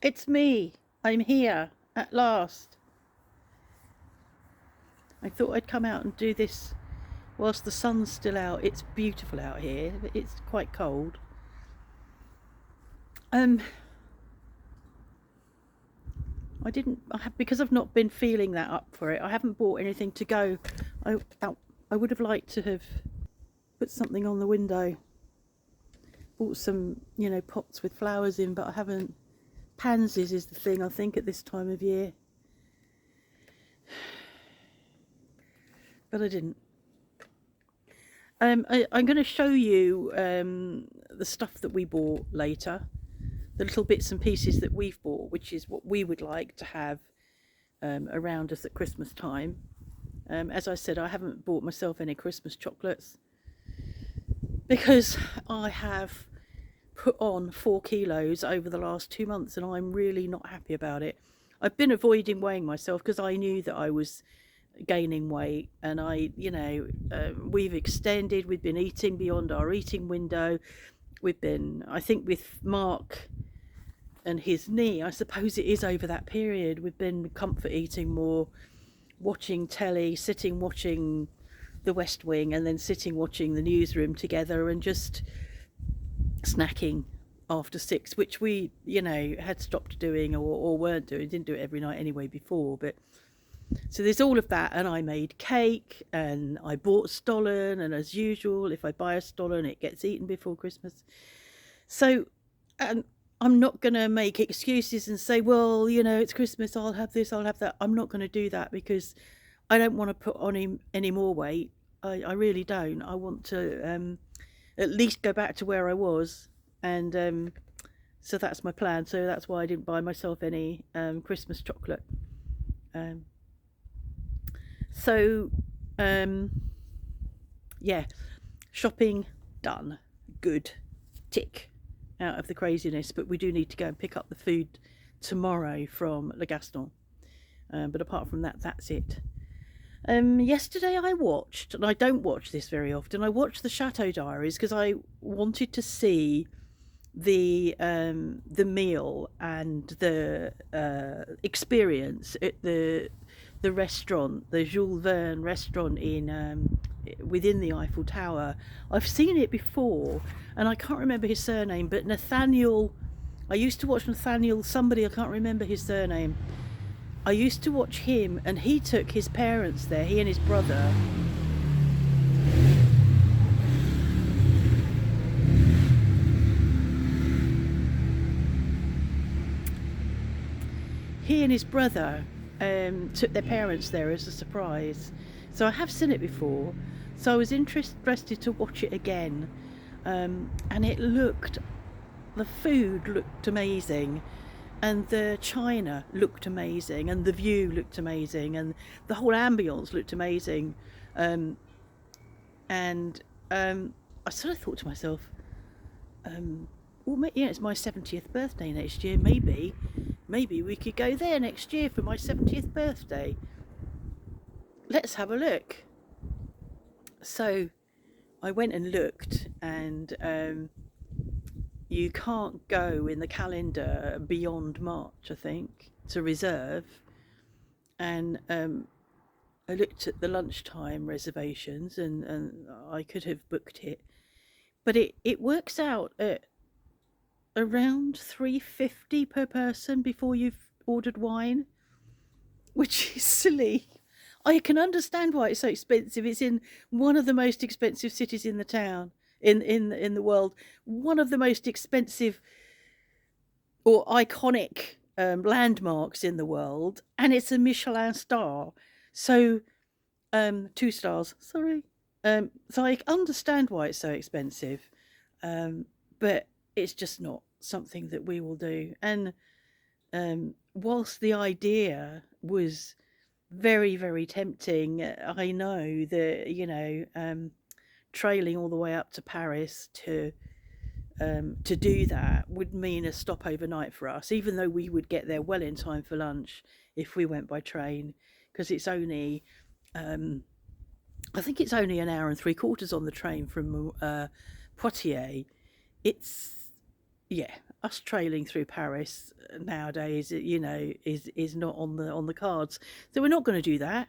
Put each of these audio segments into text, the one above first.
It's me. I'm here at last. I thought I'd come out and do this whilst the sun's still out. It's beautiful out here, but it's quite cold. Um, because I've not been feeling that up for it. I haven't bought anything to go. I I would have liked to have put something on the window. Bought some, pots with flowers in, but I haven't. Pansies is the thing, I think, at this time of year. But I didn't. I'm going to show you the stuff that we bought later, the little bits and pieces that we've bought, which is what we would like to have around us at Christmas time. As I said, I haven't bought myself any Christmas chocolates because I have put on 4 kilos over the last 2 months and I'm really not happy about it. I've been avoiding weighing myself because I knew that I was gaining weight, and we've been eating beyond our eating window. I think with Mark and his knee, I suppose it is over that period, we've been comfort eating more, watching telly, sitting watching the West Wing, and then sitting watching the newsroom together, and just snacking after 6, which we had stopped doing or weren't doing. Didn't do it every night anyway before, but so there's all of that. And I made cake and I bought stollen, and as usual, if I buy a stollen it gets eaten before Christmas. So I'm not going to make excuses and say, well, it's Christmas, I'll have this, I'll have that. I'm not going to do that because I don't want to put on him any more weight. I really don't. I want to at least go back to where I was, and so that's my plan. So that's why I didn't buy myself any Christmas chocolate. So yeah, shopping done. Good. Tick out of the craziness. But we do need to go and pick up the food tomorrow from Le Gaston. But apart from that, that's it. Yesterday I watched, and I don't watch this very often, I watched the Chateau Diaries because I wanted to see the meal and the experience at the restaurant, the Jules Verne restaurant in within the Eiffel Tower. I've seen it before, and I can't remember his surname, but Nathaniel. I used to watch Nathaniel. Somebody, I can't remember his surname. I used to watch him, and he took his parents there. He and his brother. He and his brother took their parents there as a surprise. So I have seen it before. So I was interested to watch it again. And the food looked amazing. And the china looked amazing. And the view looked amazing. And the whole ambience looked amazing. I sort of thought to myself, well, it's my 70th birthday next year. Maybe we could go there next year for my 70th birthday. Let's have a look. So I went and looked, and you can't go in the calendar beyond March, I think, to reserve. And I looked at the lunchtime reservations, and I could have booked it. But it works out at around $3.50 per person before you've ordered wine, which is silly. I can understand why it's so expensive. It's in one of the most expensive cities in the town, in the world. One of the most expensive or iconic landmarks in the world, and it's a Michelin star. So 2 stars. Sorry. So I understand why it's so expensive, but it's just not something that we will do. And whilst the idea was very, very tempting, I know that trailing all the way up to Paris to do that would mean a stop overnight for us, even though we would get there well in time for lunch if we went by train, because it's only I think it's only an hour and 3/4 on the train from Poitiers. It's, yeah, us trailing through Paris nowadays, you know, is not on the cards. So we're not going to do that.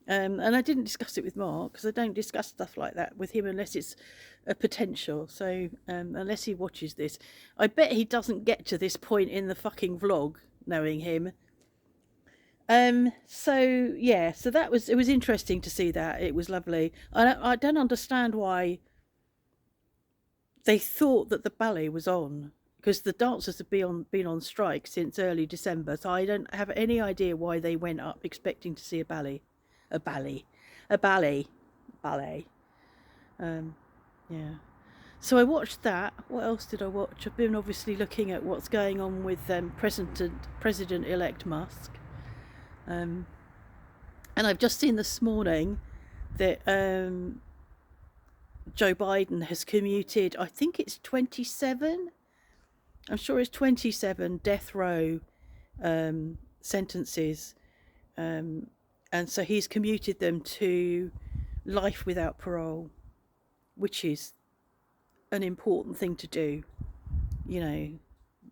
And I didn't discuss it with Mark because I don't discuss stuff like that with him unless it's a potential. So unless he watches this, I bet he doesn't get to this point in the fucking vlog, knowing him. So yeah, so it was interesting to see that. It was lovely. I don't understand why they thought that the ballet was on, because the dancers have been on strike since early December. So I don't have any idea why they went up expecting to see a ballet. Yeah. So I watched that. What else did I watch? I've been obviously looking at what's going on with President-elect Musk. And I've just seen this morning that Joe Biden has commuted, I think it's 27. I'm sure it's 27 death row sentences. And so he's commuted them to life without parole, which is an important thing to do. You know,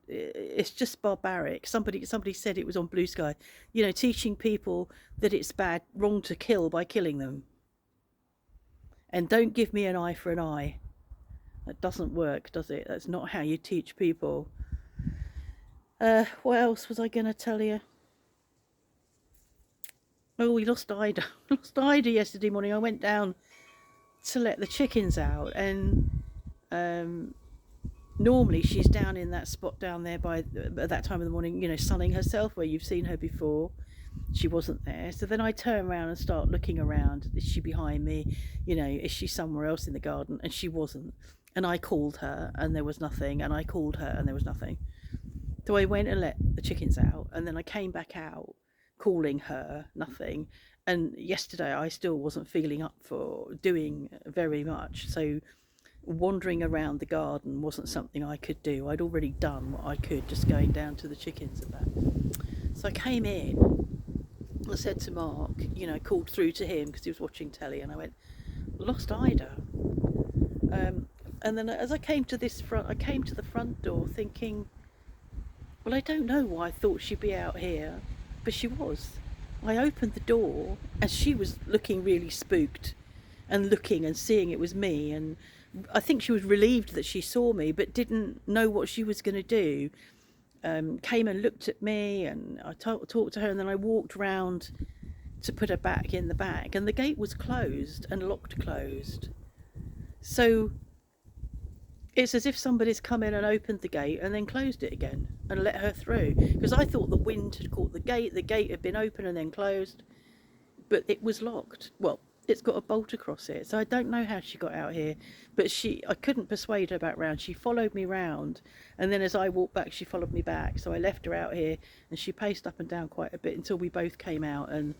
it's just barbaric. Somebody said, it was on Blue Sky, you know, teaching people that it's wrong to kill by killing them. And don't give me an eye for an eye. That doesn't work, does it? That's not how you teach people. What else was I going to tell you? Oh, we lost Ida. Lost Ida yesterday morning. I went down to let the chickens out, and normally she's down in that spot down there at that time of the morning, you know, sunning herself, where you've seen her before. She wasn't there. So then I turn around and start looking around. Is she behind me? You know, is she somewhere else in the garden? And she wasn't. And I called her and there was nothing. And I called her and there was nothing. So I went and let the chickens out, and then I came back out calling her, nothing. And yesterday I still wasn't feeling up for doing very much. So wandering around the garden wasn't something I could do. I'd already done what I could, just going down to the chickens and that. So I came in. I said to Mark, you know, called through to him because he was watching telly, and I went, lost Ida. And then as I came to the front door thinking, well, I don't know why I thought she'd be out here, but she was. I opened the door and she was looking really spooked and looking and seeing it was me, and I think she was relieved that she saw me but didn't know what she was going to do. Came and looked at me, and I talked to her, and then I walked round to put her back in the bag, and the gate was closed and locked closed. So it's as if somebody's come in and opened the gate and then closed it again and let her through, because I thought the wind had caught the gate had been open and then closed, but it was locked. Well, it's got a bolt across it, so I don't know how she got out here, but I couldn't persuade her back round. She followed me round, and then as I walked back, she followed me back, so I left her out here, and she paced up and down quite a bit until we both came out, and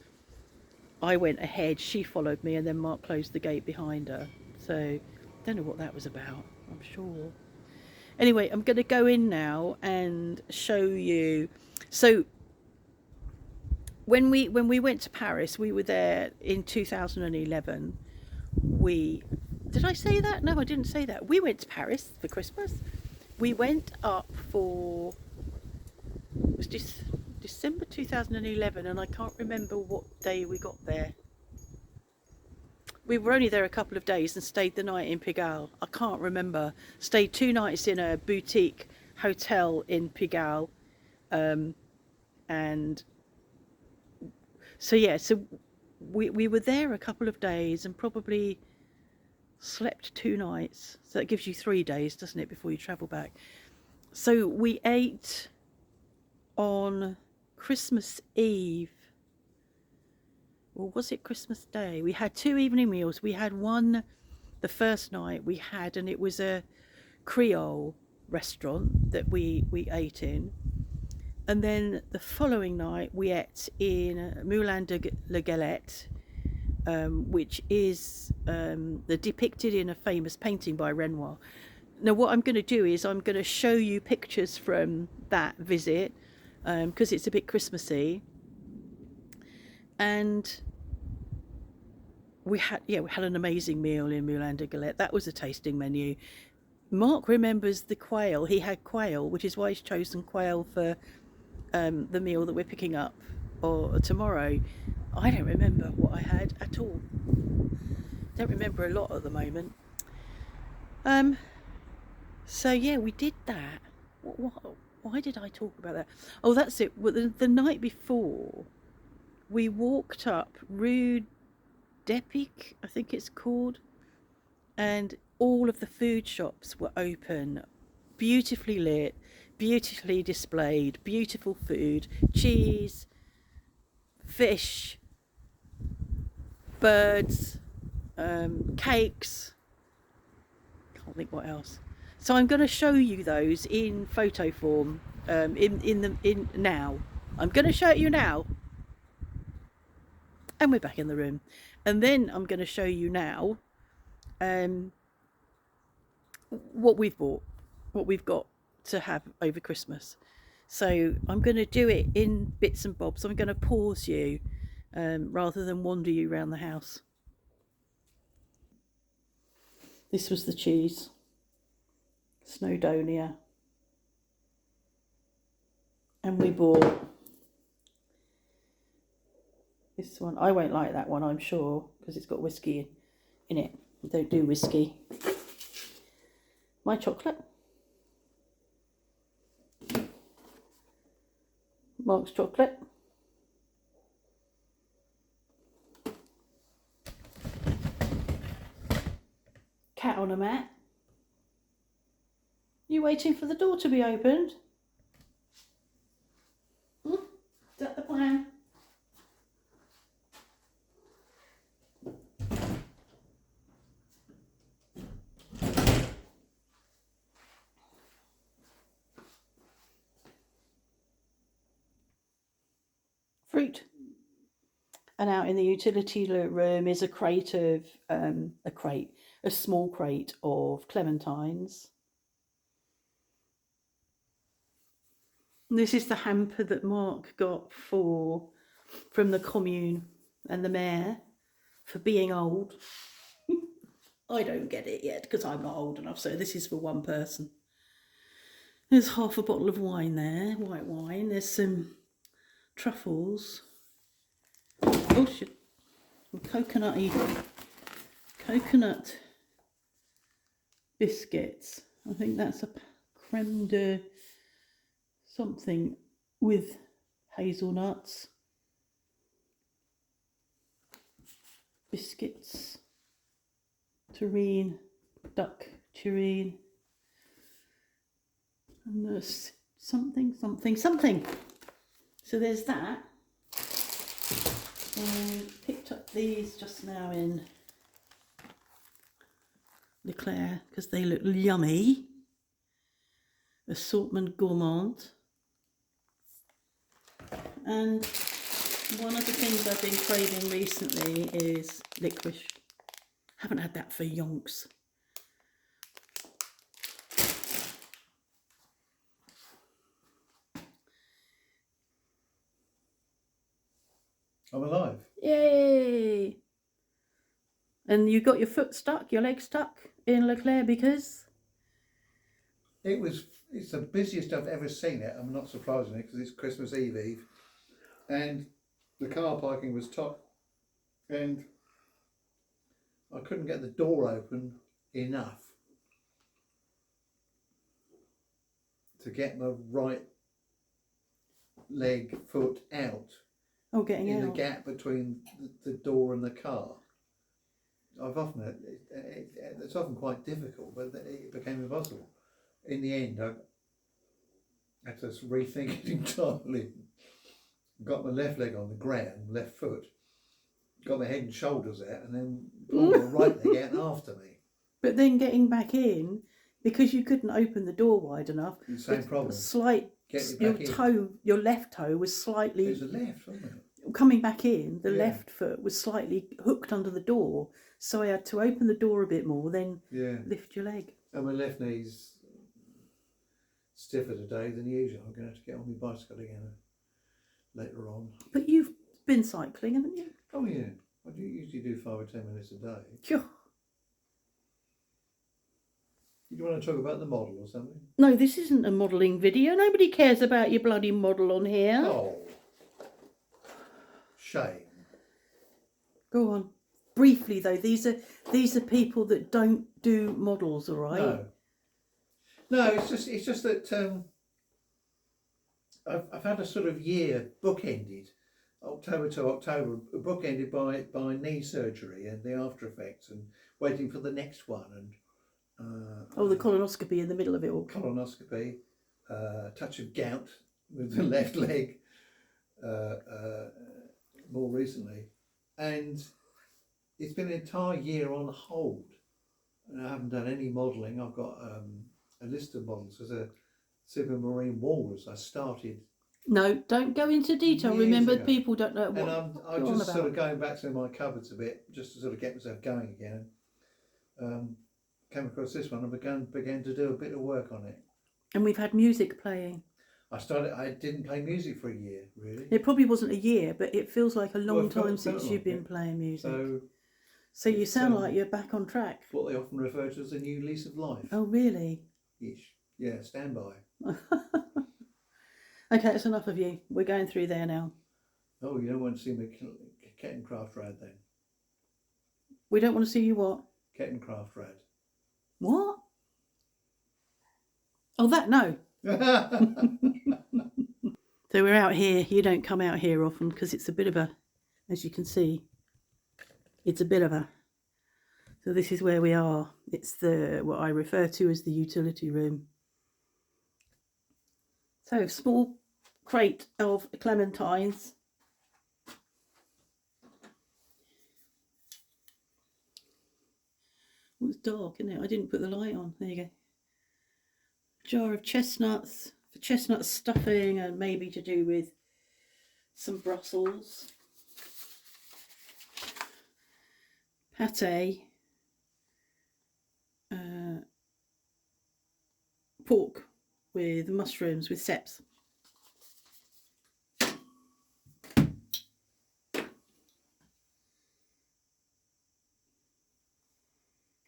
I went ahead, she followed me, and then Mark closed the gate behind her. So don't know what that was about, I'm sure. Anyway, I'm going to go in now and show you. So when we went to Paris, we were there in 2011. Did I say that? No, I didn't say that. We went to Paris for Christmas. We went up for, it was December 2011, and I can't remember what day we got there. We were only there a couple of days and stayed the night in Pigalle. I can't remember. Stayed 2 nights in a boutique hotel in Pigalle. And so yeah, so we were there a couple of days and probably slept 2 nights. So that gives you 3 days, doesn't it, before you travel back. So we ate on Christmas Eve. Or was it Christmas Day? We had 2 evening meals. We had one the first night we had, and it was a Creole restaurant that we ate in. And then the following night we ate in Moulin de la Galette, which is depicted in a famous painting by Renoir. Now what I'm going to do is I'm going to show you pictures from that visit, because it's a bit Christmassy. And we had an amazing meal in Moulin de Galette. That was a tasting menu. Mark remembers the quail. He had quail, which is why he's chosen quail for the meal that we're picking up or tomorrow. I don't remember what I had at all. Don't remember a lot at the moment. So yeah, we did that. Why did I talk about that? Oh, that's it. Well, the night before, we walked up Rue d'Epic, I think it's called, and all of the food shops were open, beautifully lit, beautifully displayed, beautiful food, cheese, fish, birds, cakes. Can't think what else. So I'm going to show you those in photo form. In now. I'm going to show it you now. And we're back in the room. And then I'm going to show you now what we've bought, what we've got to have over Christmas. So I'm going to do it in bits and bobs. I'm going to pause you rather than wander you around the house. This was the cheese, Snowdonia. And we bought this one. I won't like that one, I'm sure, because it's got whiskey in it. I don't do whiskey. My chocolate. Mark's chocolate. Cat on a mat. You waiting for the door to be opened? Is that the plan? Fruit. And out in the utility room is a crate of a small crate of clementines. This is the hamper that Mark got from the commune and the mayor for being old. I don't get it yet because I'm not old enough, so this is for one person. There's half a bottle of wine there, white wine. There's some truffles. Oh shit. Coconut biscuits. I think that's a creme de something with hazelnuts. Biscuits. Terrine, duck terrine. And there's something. So there's that. And picked up these just now in Leclerc because they look yummy. Assortment gourmand. And one of the things I've been craving recently is licorice. Haven't had that for yonks. I'm alive. Yay! And you got your foot stuck, your leg stuck in Leclerc because? It's the busiest I've ever seen it. I'm not surprisingly because it's Christmas Eve, and the car parking was top, and I couldn't get the door open enough to get my right foot out. Oh, getting in out. the gap between the door and the car. It's often quite difficult, but it became impossible. In the end, I had to rethink it entirely. Got my left leg on the ground, left foot, got my head and shoulders out, and then pulled my right leg out after me. But then getting back in, because you couldn't open the door wide enough, the same problem. Your left toe was slightly. It was the left, wasn't it? Coming back in, the left foot was slightly hooked under the door, so I had to open the door a bit more, then lift your leg. And my left knee's stiffer today than usual. I'm going to have to get on my bicycle again later on. But you've been cycling, haven't you? Oh yeah, I do usually do 5 or 10 minutes a day. Sure. You You want to talk about the model or something? No, this isn't a modelling video. Nobody cares about your bloody model on here. Oh, shame. Go on. Briefly though, these are people that don't do models, all right? No, it's just that I've had a sort of year bookended, October to October, bookended by knee surgery and the after effects, and waiting for the next one, and the colonoscopy in the middle of it all. Colonoscopy, touch of gout with the left leg, more recently, and it's been an entire year on hold, and I haven't done any modelling. I've got a list of models as a supermarine walrus. I started. No, don't go into detail. Years Remember, ago. people don't know what. And I'm just sort of going back to my cupboards a bit, just to sort of get myself going again. Came across this one and began to do a bit of work on it. And we've had music playing. I didn't play music for a year, really. It probably wasn't a year, but it feels like a long time since you've been playing music. So you sound like you're back on track. It's what they often refer to as a new lease of life. Oh, really? Ish. Yeah, stand by. Okay, that's enough of you. We're going through there now. Oh, you don't want to see me Kettencraft Rad then? We don't want to see you what? Kettencraft Rad. What? Oh, that, no. So we're out here. You don't come out here often because it's a bit of a, as you can see, it's a bit of a, so this is where we are. It's what I refer to as the utility room. So small crate of clementines. Oh, it's dark, isn't it? I didn't put the light on. There you go. Jar of chestnuts for chestnut stuffing and maybe to do with some Brussels. Pate. Pork with mushrooms with seps.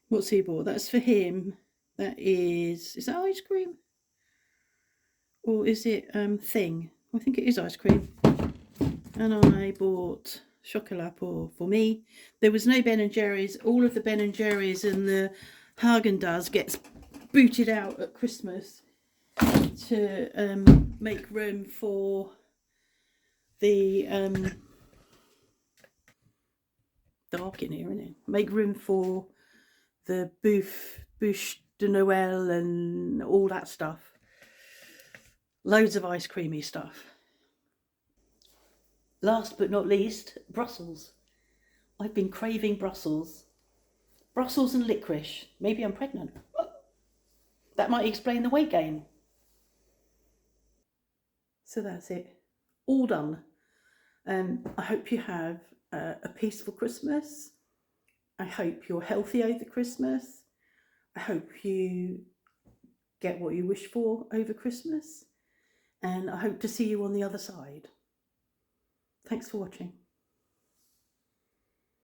What's he bought? That's for him. That is that ice cream? Or is it thing? I think it is ice cream. And I bought chocolat for me. There was no Ben and Jerry's. All of the Ben and Jerry's and the Haagen-Dazs gets booted out at Christmas to make room for the dark in here, isn't it? Make room for the bûche de Noël and all that stuff. Loads of ice creamy stuff. Last but not least, Brussels. I've been craving Brussels. Brussels and licorice. Maybe I'm pregnant. That might explain the weight gain. So that's it. All done. I hope you have a peaceful Christmas. I hope you're healthy over Christmas. I hope you get what you wish for over Christmas. And I hope to see you on the other side. Thanks for watching.